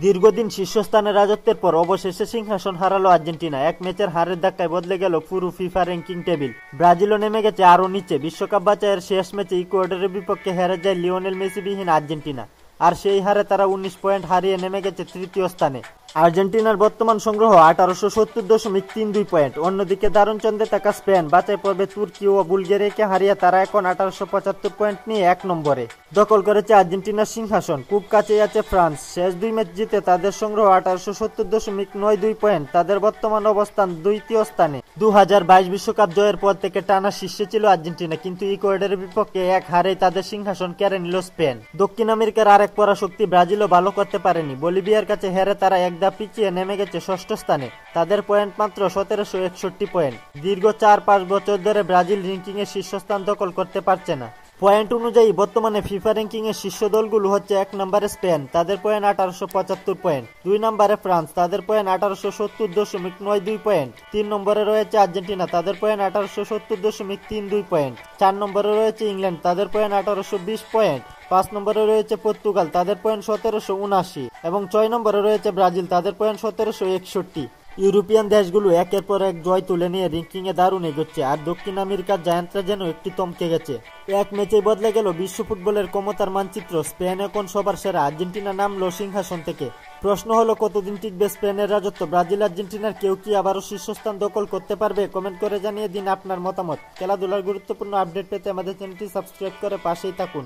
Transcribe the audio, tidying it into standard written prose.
দীর্ঘদিন শীর্ষস্থানে রাজত্বের পর অবশেষে সিংহাসন হারালো আর্জেন্টিনা। এক ম্যাচের হারের ধাক্কায় বদলে গেল পুরো ফিফা র্যাঙ্কিং টেবিল। ব্রাজিলও নেমে গেছে আরও নিচে। বিশ্বকাপ বাছাইয়ের শেষ ম্যাচে ইকুয়েডরের বিপক্ষে হেরে যায় লিওনেল মেসিবিহীন আর্জেন্টিনা, আর সেই হারে তারা 19 পয়েন্ট হারিয়ে নেমে গেছে তৃতীয় স্থানে। আর্জেন্টিনার বর্তমান সংগ্রহ 1870.32 পয়েন্ট। অন্যদিকে দারুণ চন্দ্রে থাকা স্পেন বাছাই পর্বে তুর্কি ও বুলগেরিয়াকে হারিয়ে তারা এখন 1875 পয়েন্ট নিয়ে 1 নম্বরে দখল করেছে আর্জেন্টিনার সিংহাসন। খুব কাছেই আছে ফ্রান্স। শেষ 2 ম্যাচ জিতে তাদের সংগ্রহ 1870.92 পয়েন্ট। তাদের বর্তমান অবস্থান দ্বিতীয় স্থানে। 2022 বিশ্বকাপ জয়ের পর থেকে টানা শীর্ষে ছিল আর্জেন্টিনা, কিন্তু ইকুয়েডরের বিপক্ষে এক হারেই তাদের সিংহাসন কেড়ে নিল স্পেন। দক্ষিণ আমেরিকার আরেক পরাশক্তি ব্রাজিলও ভালো করতে পারেনি। বলিভিয়ার কাছে হেরে তারা এক পিছিয়ে নেমে গেছে ষষ্ঠ স্থানে। তাদের পয়েন্ট মাত্র 1761 পয়েন্ট। দীর্ঘ 4-5 বছর ধরে ব্রাজিল র্যাঙ্কিং এর শীর্ষস্থান দখল করতে পারছে না। পয়েন্ট অনুযায়ী বর্তমানে ফিফা র্যাঙ্কিং এর শীর্ষ দলগুলো হচ্ছে: 1 নম্বরে স্পেন, তাদের পয়েন্ট 1875 পয়েন্ট। 2 নম্বরে ফ্রান্স, তাদের পয়েন্ট 1870.92 পয়েন্ট। 3 নম্বরে রয়েছে আর্জেন্টিনা, তাদের পয়েন্ট 1870.32 পয়েন্ট। 4 নম্বরে রয়েছে ইংল্যান্ড, তাদের পয়েন্ট 1820 পয়েন্ট। 5 নম্বরে রয়েছে পর্তুগাল, তাদের পয়েন্ট 1779 এবং 6 নম্বরে রয়েছে ব্রাজিল, তাদের পয়েন্ট 1761। ইউরোপিয়ান দেশগুলো একের পর এক জয় তুলে নিয়ে র্যাঙ্কিং এ দারুণ এগোচ্ছে, আর দক্ষিণ আমেরিকার জায়ান্টরা যেন একটি থমকে গেছে। এক ম্যাচেই বদলে গেল বিশ্ব ফুটবলের ক্ষমতার মানচিত্র। স্পেন এখন সবার সেরা, আর্জেন্টিনা নামলো সিংহাসন থেকে। প্রশ্ন হলো, কতদিন টিকবে স্পেনের রাজত্ব? ব্রাজিল আর্জেন্টিনার কেউ কি আবারও শীর্ষস্থান দখল করতে পারবে? কমেন্ট করে জানিয়ে দিন আপনার মতামত। খেলাধুলার গুরুত্বপূর্ণ আপডেট পেতে আমাদের চ্যানেলটি সাবস্ক্রাইব করে পাশেই থাকুন।